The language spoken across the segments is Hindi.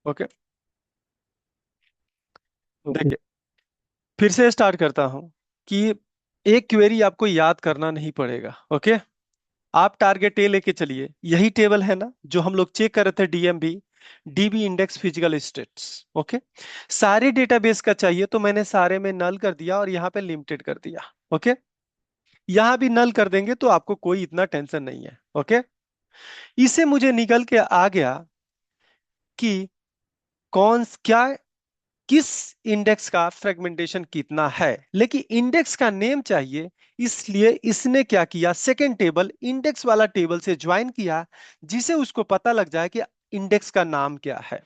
Okay, okay. देखिए, फिर से स्टार्ट करता हूं कि एक क्वेरी आपको याद करना नहीं पड़ेगा। ओके, आप टारगेट ए लेके चलिए। यही टेबल है ना जो हम लोग चेक कर रहे थे, DMB, dB index physical states. Okay, सारे डेटाबेस का चाहिए तो मैंने सारे में नल कर दिया और यहाँ पे लिमिटेड कर दिया। ओके, यहाँ भी नल कर देंगे तो आपको कोई इतना टेंशन नहीं है। ओके, इससे मुझे निकल के आ गया कि कौन क्या, किस इंडेक्स का फ्रेगमेंटेशन कितना है, लेकिन इंडेक्स का नेम चाहिए। इसलिए इसने क्या किया, सेकेंड टेबल इंडेक्स वाला टेबल से ज्वाइन किया, जिसे उसको पता लग जाए कि इंडेक्स का नाम क्या है।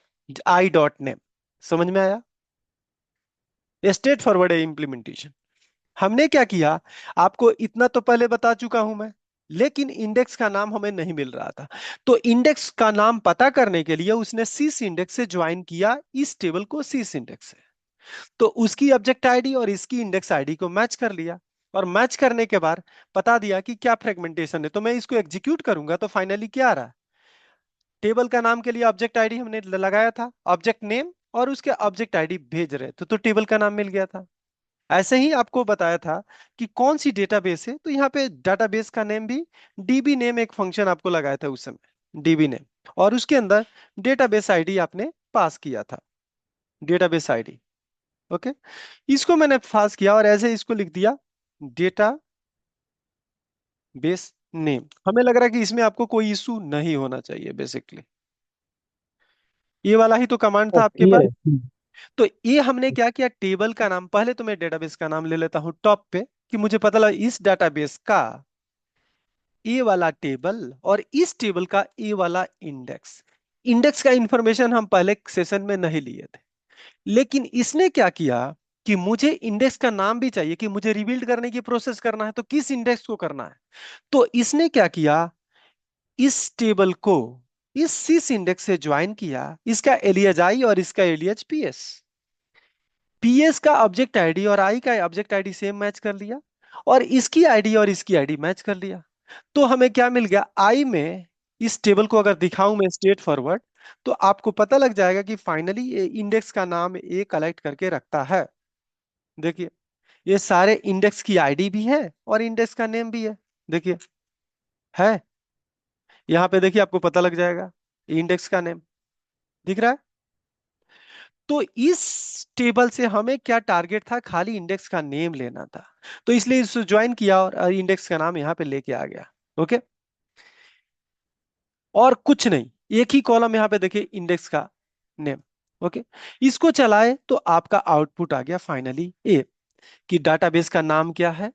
I dot name. समझ में आया? स्ट्रेट फॉरवर्ड है इंप्लीमेंटेशन। हमने क्या किया, आपको इतना तो पहले बता चुका हूं मैं, लेकिन इंडेक्स का नाम हमें नहीं मिल रहा था। तो इंडेक्स का नाम पता करने के लिए उसने सीस इंडेक्स से ज्वाइन किया इस टेबल को, सीस इंडेक्स से। तो उसकी ऑब्जेक्ट आईडी और इसकी इंडेक्स आईडी को मैच कर लिया, और मैच करने के बाद बता दिया कि क्या फ्रेगमेंटेशन है। तो मैं इसको एग्जीक्यूट करूंगा तो फाइनली क्या आ रहा है, टेबल का नाम के लिए ऑब्जेक्ट आईडी हमने लगाया था, ऑब्जेक्ट नेम, और उसके ऑब्जेक्ट आईडी भेज रहे थे, तो टेबल का नाम मिल गया था। ऐसे ही आपको बताया था कि कौन सी डेटाबेस है, तो यहाँ पे डेटाबेस का नेम भी डीबी नेम, एक फंक्शन आपको लगाया था उस समय, डीबी नेम, और उसके अंदर डेटाबेस आईडी आपने पास किया था, डेटाबेस आईडी। ओके, इसको मैंने पास किया और ऐसे इसको लिख दिया डेटा बेस नेम। हमें लग रहा है कि इसमें आपको कोई इशू नहीं होना चाहिए बेसिकली। ये वाला ही तो कमांड था आपके ओके पास। है। तो ये हमने क्या किया, टेबल का नाम, पहले तो मैं डेटाबेस का नाम ले लेता हूं टॉप पे, कि मुझे पता लगा इस डेटाबेस का ए वाला टेबल और इस टेबल का ए वाला इंडेक्स। इंडेक्स का इंफॉर्मेशन हम पहले सेशन में नहीं लिए थे, लेकिन इसने क्या किया कि मुझे इंडेक्स का नाम भी चाहिए, कि मुझे रिबिल्ड करने की प्रोसेस करना है तो किस इंडेक्स को करना है। तो इसने क्या किया, इस टेबल को इस सिस इंडेक्स से ज्वाइन किया, इसका एलियाज आई और इसका एलियाज पीएस। पीएस का ऑब्जेक्ट आईडी और आई का ऑब्जेक्ट आईडी सेम मैच कर लिया, और इसकी आईडी और इसकी आईडी मैच कर लिया। तो हमें क्या मिल गया, आई में इस टेबल को अगर दिखाऊं मैं स्ट्रेट फॉरवर्ड, तो आपको पता लग जाएगा कि फाइनली ये इंडेक्स का नाम ए कलेक्ट करके रखता है। देखिए, ये सारे इंडेक्स की आईडी भी है और इंडेक्स का नेम भी है। देखिए, है, यहाँ पे देखिए आपको पता लग जाएगा इंडेक्स का नेम दिख रहा है। तो इस टेबल से हमें क्या टारगेट था, खाली इंडेक्स का नेम लेना था। तो इसलिए इसको ज्वाइन किया और इंडेक्स का नाम यहाँ पे लेके आ गया। ओके, और कुछ नहीं, एक ही कॉलम यहाँ पे देखिए इंडेक्स का नेम। ओके, इसको चलाए तो आपका आउटपुट आ गया फाइनली ए, कि डाटाबेस का नाम क्या है,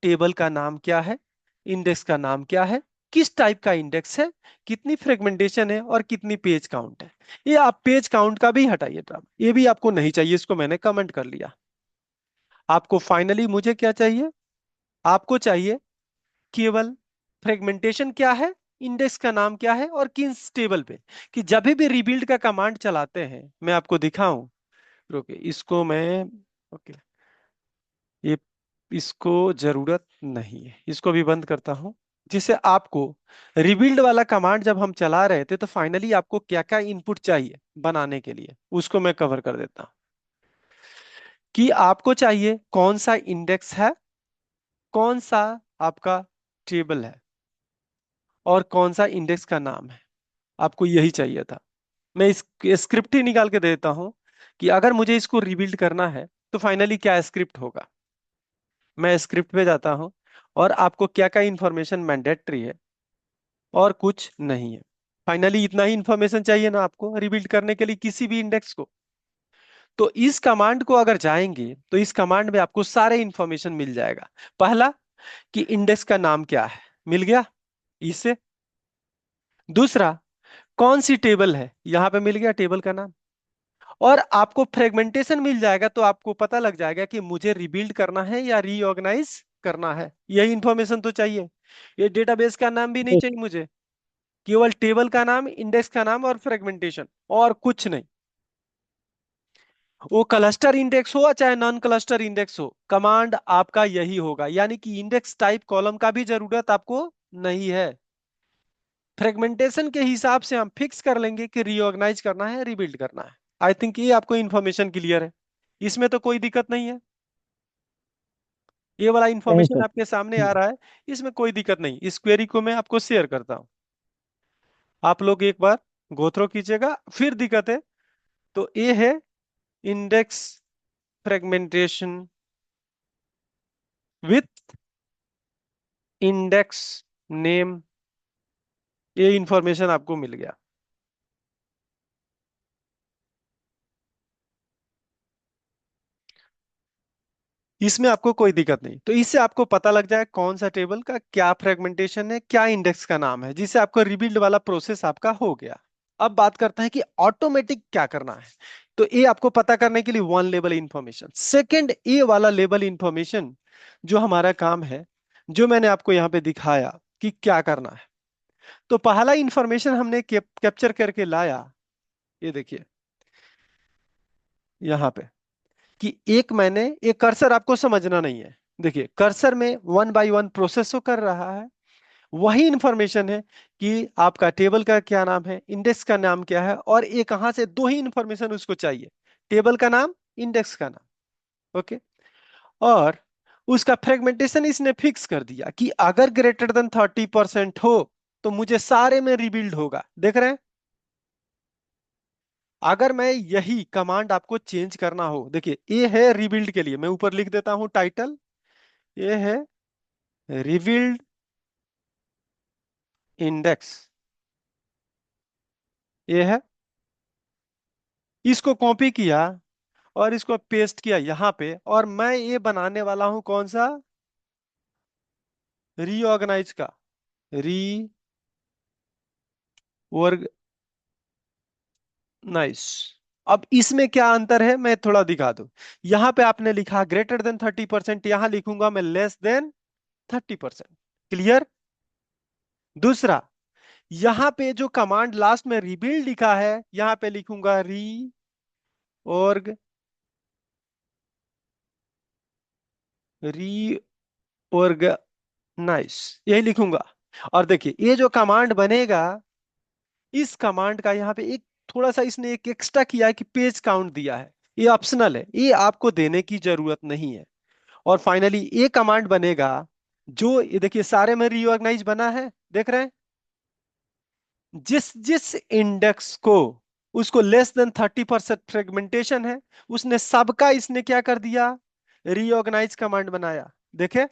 टेबल का नाम क्या है, इंडेक्स का नाम क्या है, किस टाइप का इंडेक्स है, कितनी फ्रेगमेंटेशन है और कितनी पेज काउंट है। ये आप पेज काउंट का भी हटाइए ड्रामा, ये भी आपको नहीं चाहिए, इसको मैंने कमेंट कर लिया। आपको फाइनली मुझे क्या चाहिए, आपको चाहिए केवल फ्रेगमेंटेशन क्या है, इंडेक्स का नाम क्या है, और किस टेबल पे। कि जब भी रिबिल्ड का कमांड चलाते हैं, मैं आपको दिखाऊं, रुके इसको मैं, ओके, ये, इसको जरूरत नहीं है, इसको भी बंद करता हूं। जिससे आपको रिबिल्ड वाला कमांड जब हम चला रहे थे तो फाइनली आपको क्या क्या इनपुट चाहिए बनाने के लिए, उसको मैं कवर कर देता हूं। कि आपको चाहिए कौन सा इंडेक्स है, कौन सा आपका टेबल है, और कौन सा इंडेक्स का नाम है। आपको यही चाहिए था। मैं इस स्क्रिप्ट ही निकाल के दे देता हूं कि अगर मुझे इसको रिबिल्ड करना है तो फाइनली क्या स्क्रिप्ट होगा। मैं स्क्रिप्ट पे जाता हूं, और आपको क्या क्या इंफॉर्मेशन मैंडेटरी है और कुछ नहीं है। फाइनली इतना ही इंफॉर्मेशन चाहिए ना आपको रिबिल्ड करने के लिए किसी भी इंडेक्स को। तो इस कमांड को अगर जाएंगे तो इस कमांड में आपको सारे इंफॉर्मेशन मिल जाएगा। पहला, कि इंडेक्स का नाम क्या है, मिल गया इससे। दूसरा, कौन सी टेबल है, यहां पे मिल गया टेबल का नाम। और आपको फ्रेगमेंटेशन मिल जाएगा तो आपको पता लग जाएगा कि मुझे रिबिल्ड करना है या रीऑर्गेनाइज करना है। यही इंफॉर्मेशन तो चाहिए। ये डेटाबेस का नाम भी नहीं चाहिए मुझे, केवल टेबल का नाम, इंडेक्स का नाम और फ्रेगमेंटेशन, और कुछ नहीं। वो क्लस्टर इंडेक्स हो चाहे नॉन क्लस्टर इंडेक्स हो, कमांड आपका यही होगा। यानी कि इंडेक्स टाइप कॉलम का भी जरूरत आपको नहीं है। फ्रेगमेंटेशन के हिसाब से हम फिक्स कर लेंगे कि रीऑर्गेनाइज करना है, रिबिल्ड करना है। आई थिंक ये आपको इन्फॉर्मेशन क्लियर है, इसमें तो कोई दिक्कत नहीं है। ये वाला नहीं इंफॉर्मेशन सर। आपके सामने आ रहा है, इसमें कोई दिक्कत नहीं। इस क्वेरी को मैं आपको शेयर करता हूँ, आप लोग एक बार गो थ्रू कीजिएगा, फिर दिक्कत है तो ये है index fragmentation with index name, ये इंफॉर्मेशन आपको मिल गया। इसमें आपको कोई दिक्कत नहीं, तो इससे आपको पता लग जाए कौन सा टेबल का क्या फ्रेगमेंटेशन है, क्या इंडेक्स का नाम है, जिससे आपको रिबिल्ड वाला प्रोसेस आपका हो गया। अब बात करते हैं कि ऑटोमेटिक क्या करना है। तो ये आपको पता करने के लिए वन लेवल इंफॉर्मेशन, सेकंड ए वाला लेवल इंफॉर्मेशन जो हमारा काम है, जो मैंने आपको यहाँ पे दिखाया कि क्या करना है। तो पहला इंफॉर्मेशन हमने कैप्चर करके लाया, ये देखिए यहाँ पे, कि एक मैंने, एक कर्सर आपको समझना नहीं है, देखिए कर्सर में वन बाय वन प्रोसेस कर रहा है, वही इंफॉर्मेशन है कि आपका टेबल का क्या नाम है, इंडेक्स का नाम क्या है, और ये कहां से, दो ही इंफॉर्मेशन उसको चाहिए, टेबल का नाम, इंडेक्स का नाम। ओके। और उसका फ्रेगमेंटेशन इसने फिक्स कर दिया कि अगर ग्रेटर देन 30% हो तो मुझे सारे में रिबिल्ड होगा, देख रहे हैं। अगर मैं यही कमांड आपको चेंज करना हो, देखिए ये है रिबिल्ड के लिए, मैं ऊपर लिख देता हूं टाइटल, ये है रिबिल्ड इंडेक्स, ये है, इसको कॉपी किया और इसको पेस्ट किया यहाँ पे, और मैं ये बनाने वाला हूं कौन सा, रीऑर्गेनाइज का, रीऑर्गेनाइज। अब इसमें क्या अंतर है मैं थोड़ा दिखा दूं। यहां पे आपने लिखा ग्रेटर देन 30%, यहां लिखूंगा मैं लेस देन 30%। क्लियर। दूसरा, यहां पे जो कमांड लास्ट में रिबिल्ड लिखा है, यहां पे लिखूंगा रीऑर्गेनाइज, यही लिखूंगा। और देखिए ये जो कमांड बनेगा, इस कमांड का यहाँ पे एक थोड़ा सा इसने एक एक्स्ट्रा किया है कि पेज काउंट दिया है, ये ऑप्शनल है, ये आपको देने की जरूरत नहीं है। और फाइनली ये कमांड बनेगा, जो ये देखिए सारे में रीऑर्गेनाइज बना है, देख रहे हैं, जिस जिस इंडेक्स को, उसको लेस देन 30% फ्रेगमेंटेशन है, उसने सबका इसने क्या कर दिया, रीऑर्गेनाइज कमांड बनाया, देखे।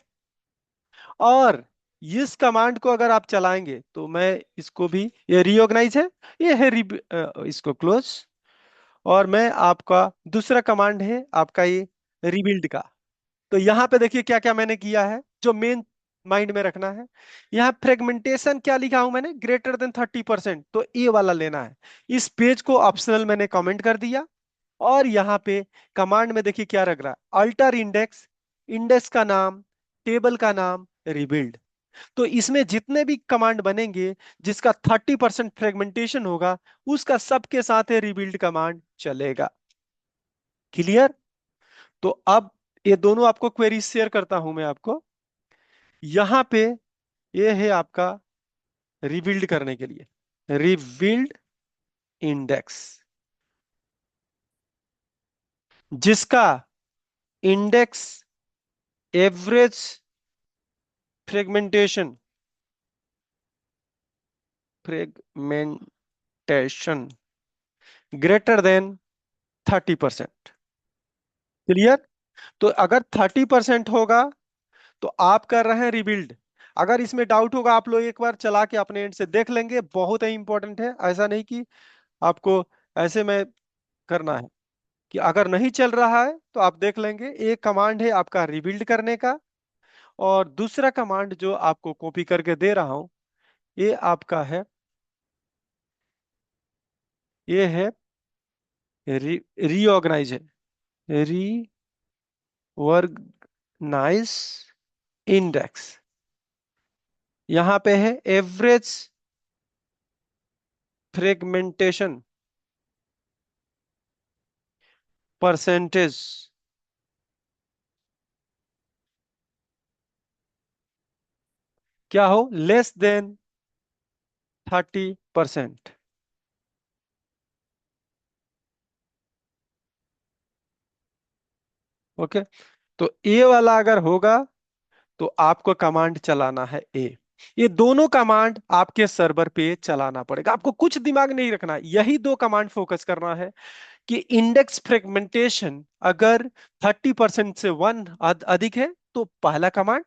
और इस कमांड को अगर आप चलाएंगे तो मैं इसको भी, ये रीऑर्गेनाइज है, ये है इसको क्लोज। और मैं आपका दूसरा कमांड है आपका ये रिबिल्ड का। तो यहां पे देखिए क्या क्या मैंने किया है, जो मेन माइंड में रखना है। यहाँ फ्रेगमेंटेशन क्या लिखा हूं मैंने, ग्रेटर देन 30%, तो ये वाला लेना है। इस पेज को ऑप्शनल मैंने कमेंट कर दिया। और यहाँ पे कमांड में देखिए क्या रख रहा है, अल्टर इंडेक्स, इंडेक्स का नाम, टेबल का नाम, रिबिल्ड। तो इसमें जितने भी कमांड बनेंगे जिसका 30% फ्रेगमेंटेशन होगा, उसका सबके साथ रिबिल्ड कमांड चलेगा। क्लियर। तो अब ये दोनों आपको क्वेरी शेयर करता हूं मैं आपको। यहां पे ये है आपका रिबिल्ड करने के लिए, रिबिल्ड इंडेक्स, जिसका index average fragmentation, fragmentation greater than 30%। Clear. तो अगर 30% होगा तो आप कर रहे हैं रिबिल्ड। अगर इसमें डाउट होगा, आप लोग एक बार चला के अपने एंड से देख लेंगे, बहुत ही इंपॉर्टेंट है, ऐसा नहीं कि आपको ऐसे में करना है। कि अगर नहीं चल रहा है तो आप देख लेंगे, एक कमांड है आपका रिबिल्ड करने का, और दूसरा कमांड जो आपको कॉपी करके दे रहा हूं, ये आपका है, ये है रीऑर्गेनाइज है, रीऑर्गेनाइज इंडेक्स। यहां पे है एवरेज फ्रेगमेंटेशन परसेंटेज, क्या हो, लेस देन 30%। ओके, तो ए वाला अगर होगा तो आपको कमांड चलाना है ए। ये दोनों कमांड आपके सर्वर पे चलाना पड़ेगा, आपको कुछ दिमाग नहीं रखना, यही दो कमांड फोकस करना है। कि इंडेक्स फ्रेगमेंटेशन अगर 30% से वन अधिक है तो पहला कमांड,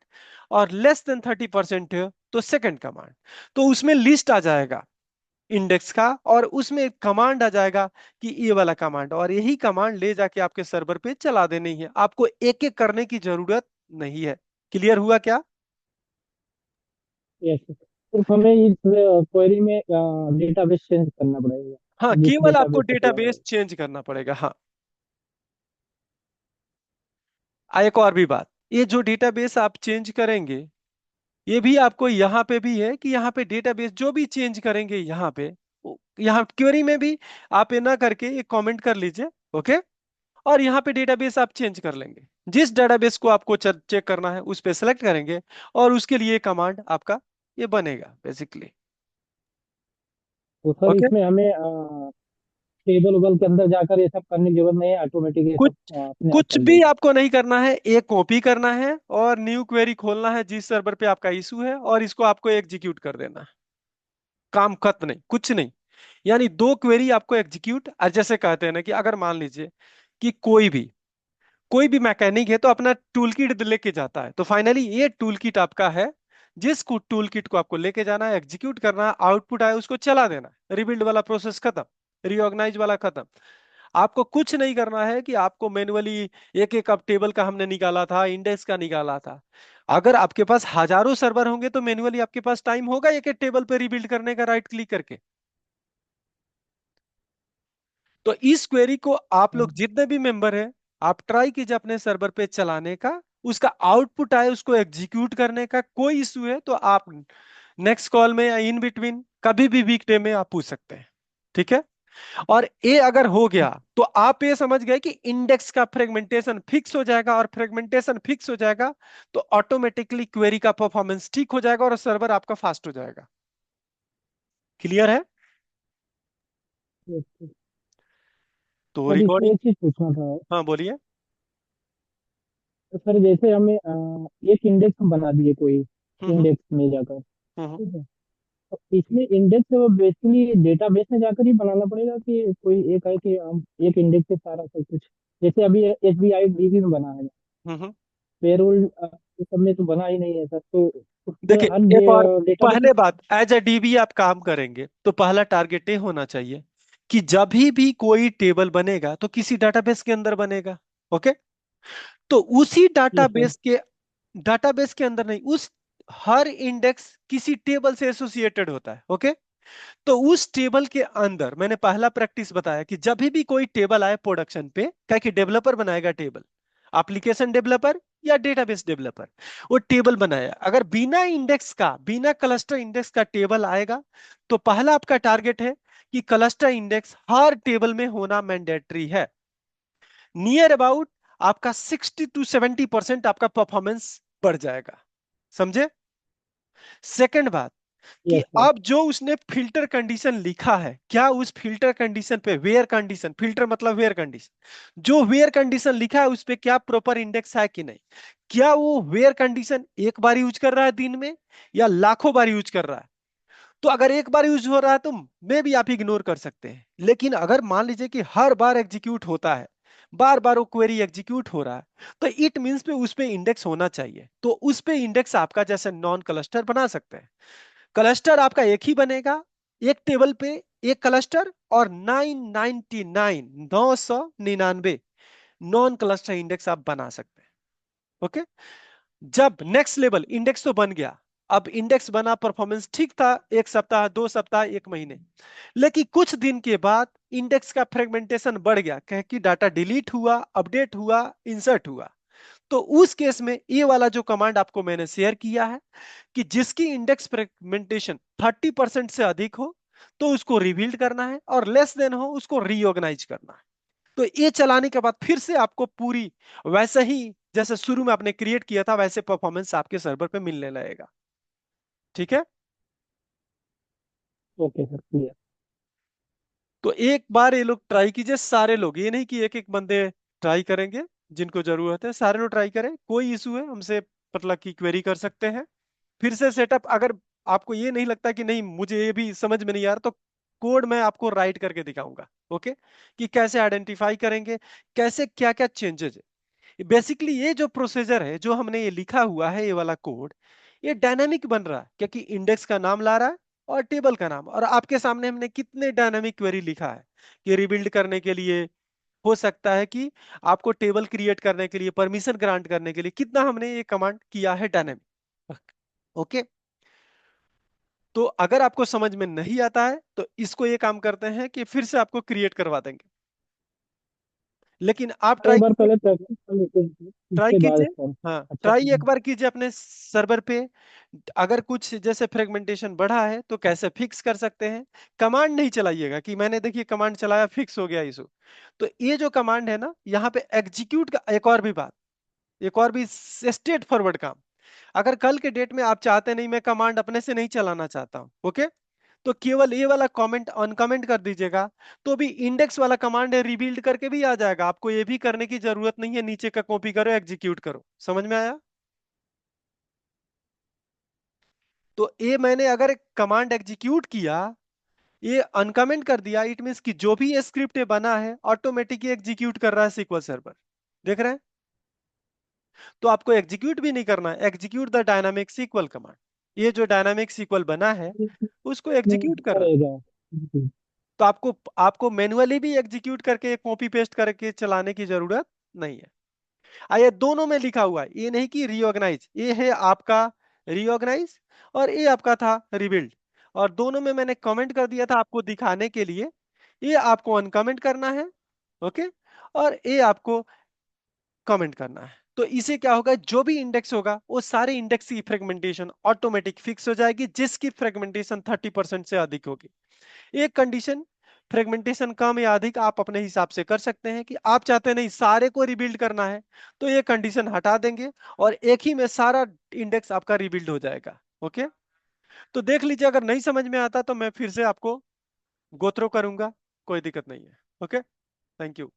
और लेस देन 30% है तो सेकंड कमांड। तो उसमें लिस्ट आ जाएगा इंडेक्स का, और उसमें एक कमांड आ जाएगा कि ये वाला कमांड, और यही कमांड ले जाके आपके सर्वर पे चला देनी है, आपको एक एक करने की जरूरत नहीं है। क्लियर हुआ क्या? यस, सिर्फ हमें इस क्वेरी में डेटाबेस चेंज करना पड़ेगा, हाँ, जिस केवल आपको डेटाबेस से चला रहे डेटाबेस चेंज करना पड़ेगा। हाँ, एक और भी बात, ये जो डेटाबेस आप चेंज करेंगे, ये भी आपको यहाँ पे भी है कि यहाँ पे डेटाबेस जो भी चेंज करेंगे यहाँ पे, यहाँ क्वेरी में भी आप ये ना करके एक कमेंट कर लीजिए। ओके, और यहाँ पे डेटाबेस आप चेंज कर लेंगे, जिस डेटाबेस को आपको चेक करना है उस पे सेलेक्ट करेंगे, और उसके लिए कमांड आपका ये बनेगा बेसिकली। तो सर ओके, इसमें हमें टेबल वेबल के अंदर जाकर ये सब करने की जरूरत नहीं है, ऑटोमेटिक ये कुछ सब अपने आप कुछ कर भी देगा। आपको नहीं करना है, एक कॉपी करना है और न्यू क्वेरी खोलना है जिस सर्वर पे आपका इशू है, और इसको आपको एग्जीक्यूट कर देना है। काम खत्म, नहीं कुछ नहीं। यानी दो क्वेरी आपको एग्जीक्यूट, और जैसे कहते हैं ना कि अगर मान लीजिए कि कोई भी मैकेनिक है तो अपना टूल किट लेके जाता है, तो फाइनली ये टूल किट आपका है, जिस टूल किट को आपको लेके जाना है, एग्जीक्यूट करना है, आउटपुट आए उसको चला देना है, रिबिल्ड वाला प्रोसेस खत्म, रिऑर्गेनाइज वाला खत्म। आपको कुछ नहीं करना है कि आपको मैन्युअली एक एक अब टेबल का हमने निकाला था, इंडेक्स का निकाला था। अगर आपके पास हजारों सर्वर होंगे तो मैन्युअली आपके पास टाइम होगा एक एक टेबल पे रिबिल्ड करने का, राइट क्लिक करके। तो इस क्वेरी को आप लोग हाँ, जितने भी मेंबर हैं, आप ट्राई कीजिए अपने सर्वर पे चलाने का, उसका आउटपुट आए उसको एग्जीक्यूट करने का। कोई इशू है तो आप नेक्स्ट कॉल में या इन बिटवीन कभी भी वीकडे में आप पूछ सकते हैं। ठीक है, और ये अगर हो गया तो आप ये समझ गए कि इंडेक्स का फ्रेगमेंटेशन फिक्स हो जाएगा, और फ्रेगमेंटेशन फिक्स हो जाएगा तो ऑटोमेटिकली क्वेरी का परफॉर्मेंस ठीक हो जाएगा और सर्वर आपका फास्ट हो जाएगा। क्लियर है? yes, yes। तो सर इसमें रिकॉर्डिंग, एक चीज पूछना था। हाँ बोलिए। तो सर जैसे हमें एक इंडेक्स हम बना दिए कोई हम्म इंडेक्स में जाकर, हम्म ठीक है, तो इसमें इंडेक्स बेसिकली डेटाबेस में जाकर ही बनाना पड़ेगा कि कोई एक है कि हम एक इंडेक्स से सारा सब कुछ, जैसे अभी SBI डीबी में बना है, हम्म। पेरोल ये सब में तो बना ही नहीं है सर, तो उसमें देखिए, हर एक और डेटाबेस में। पहले बात, एज ए डीबी आप काम करेंगे तो पहला टारगेट ये होना चाहिए कि जब भी कोई टेबल बनेगा तो किसी डाटाबेस के अंदर बनेगा। ओके, तो उसी यस सर। डाटाबेस के अंदर नहीं, उस हर इंडेक्स किसी टेबल से एसोसिएटेड होता है। ओके, तो उस टेबल के अंदर मैंने पहला प्रैक्टिस बताया कि जब भी कोई टेबल आए प्रोडक्शन पे, क्या कि डेवलपर बनाएगा टेबल, एप्लीकेशन डेवलपर या डेटाबेस डेवलपर, वो टेबल बनाया, अगर बिना इंडेक्स का, बिना क्लस्टर इंडेक्स का टेबल आएगा, तो पहला आपका टारगेट है कि क्लस्टर इंडेक्स हर टेबल में होना मैंडेटरी है। नियर अबाउट आपका 60 to 70% आपका परफॉर्मेंस बढ़ जाएगा। समझे? सेकंड बात, कि यस सर। अब जो उसने फिल्टर कंडीशन लिखा है, क्या उस फिल्टर कंडीशन पे, वेयर कंडीशन, फिल्टर मतलब वेयर कंडीशन, जो वेयर कंडीशन लिखा है उस पे क्या प्रॉपर इंडेक्स है कि नहीं, क्या वो वेयर कंडीशन एक बार यूज कर रहा है दिन में या लाखों बार यूज कर रहा है। तो अगर एक बार यूज हो रहा है तो मे भी आप इग्नोर कर सकते हैं, लेकिन अगर मान लीजिए कि हर बार एग्जीक्यूट होता है, बार बार वो क्वेरी एग्जीक्यूट हो रहा है, तो इट मींस पे उस पे इंडेक्स होना चाहिए, तो उस पे इंडेक्स आपका जैसे नॉन क्लस्टर बना सकते हैं। क्लस्टर आपका एक ही बनेगा, एक टेबल पे एक क्लस्टर, और 999 नॉन क्लस्टर इंडेक्स आप बना सकते हैं। ओके, जब नेक्स्ट लेवल इंडेक्स तो बन गया, अब इंडेक्स बना, परफॉर्मेंस ठीक था, एक सप्ताह, 2 सप्ताह, एक महीने, लेकिन कुछ दिन के बाद इंडेक्स का फ्रेगमेंटेशन बढ़ गया, कह कि डाटा डिलीट हुआ, अपडेट हुआ, इंसर्ट हुआ, तो उस केस में ये वाला जो कमांड आपको मैंने शेयर किया है कि जिसकी इंडेक्स फ्रेगमेंटेशन 30% से अधिक हो तो उसको रिबिल्ड करना है, और लेस देन हो उसको रीऑर्गेनाइज करना है। तो ये चलाने के बाद फिर से आपको पूरी वैसे ही जैसे शुरू में आपने क्रिएट किया था वैसे परफॉर्मेंस आपके सर्वर पे मिलने लगेगा। ठीक है? Okay sir, clear. तो एक बार ये लोग ट्राई कीजिए, सारे लोग, ये नहीं कि एक एक बंदे ट्राई करेंगे, जिनको जरूरत है सारे लोग ट्राई करें। कोई इशू है हमसे मतलब की क्वेरी कर सकते हैं। फिर से सेटअप, अगर आपको ये नहीं लगता कि नहीं मुझे ये भी समझ में नहीं आ रहा, तो कोड मैं आपको राइट करके दिखाऊंगा। ओके, कि कैसे आइडेंटिफाई करेंगे, कैसे क्या क्या चेंजेस है। बेसिकली ये जो प्रोसीजर है, जो हमने ये लिखा हुआ है, ये वाला कोड, ये डायनामिक बन रहा है क्योंकि इंडेक्स का नाम ला रहा है और टेबल का नाम। और आपके सामने हमने कितने डायनामिक क्वेरी लिखा है कि रिबिल्ड करने के लिए हो सकता है कि आपको टेबल क्रिएट करने के लिए, परमिशन ग्रांट करने के लिए कितना हमने ये कमांड किया है डायनेमिक। ओके, तो अगर आपको समझ में नहीं आता है तो इसको ये काम करते हैं कि फिर से आपको क्रिएट करवा देंगे, लेकिन आप एक ट्राई बार कीजिए। पहले प्रैक्टिस कर लेते हैं, ट्राई उसके बाद कीजिए, सर हाँ अच्छा ट्राई से। एक बार कीजिए अपने सर्वर पे। अगर कुछ जैसे फ्रेगमेंटेशन बढ़ा है तो कैसे फिक्स कर सकते हैं। कमांड नहीं चलाइएगा कि मैंने देखिए कमांड चलाया फिक्स हो गया इशू। तो ये जो कमांड है ना, यहाँ पे एग्जीक्यूट का एक और भी बात, एक और भी स्ट्रेट फॉरवर्ड काम। अगर कल के डेट में आप चाहते नहीं मैं कमांड अपने से नहीं चलाना चाहता हूं, ओके, तो केवल ये वाला कमेंट अनकमेंट कर दीजिएगा। तो भी इंडेक्स वाला कमांड है, रिबिल्ड करके भी आ जाएगा। आपको ये भी करने की जरूरत नहीं है, नीचे का कॉपी करो एग्जीक्यूट करो। समझ में आया? तो ये मैंने अगर कमांड एग्जीक्यूट किया, ये अनकमेंट कर दिया, इट मींस कि जो भी ये स्क्रिप्ट बना है ऑटोमेटिकली एग्जीक्यूट कर रहा है सीक्वल सर्वर। देख रहे हैं? तो आपको एग्जीक्यूट भी नहीं करना है, execute the dynamic SQL command. ये जो डायनामिक सीक्वल बना है उसको एग्जीक्यूट करना। करेगा। जी। तो आपको आपको मैन्युअली भी एग्जीक्यूट करके कॉपी पेस्ट करके चलाने की जरूरत नहीं है। ये दोनों में लिखा हुआ है, ये नहीं कि रीऑर्गेनाइज, ये है आपका रीऑर्गेनाइज और ये आपका था रिबिल्ड। और दोनों में मैंने कमेंट कर दिया था आपको दिखाने के लिए। ये आपको अनकमेंट करना है, ओके, और ये आपको कमेंट करना है। तो इसे क्या होगा, जो भी इंडेक्स होगा वो सारे इंडेक्स की फ्रेगमेंटेशन ऑटोमेटिक फिक्स हो जाएगी, जिसकी फ्रेगमेंटेशन 30% से अधिक होगी। एक कंडीशन, फ्रेगमेंटेशन कम या अधिक आप अपने हिसाब से कर सकते हैं कि आप चाहते नहीं सारे को रिबिल्ड करना है, तो ये कंडीशन हटा देंगे और एक ही में सारा इंडेक्स आपका रिबिल्ड हो जाएगा। ओके, तो देख लीजिए, अगर नहीं समझ में आता तो मैं फिर से आपको गो थ्रू करूंगा, कोई दिक्कत नहीं है। Okay, thank you.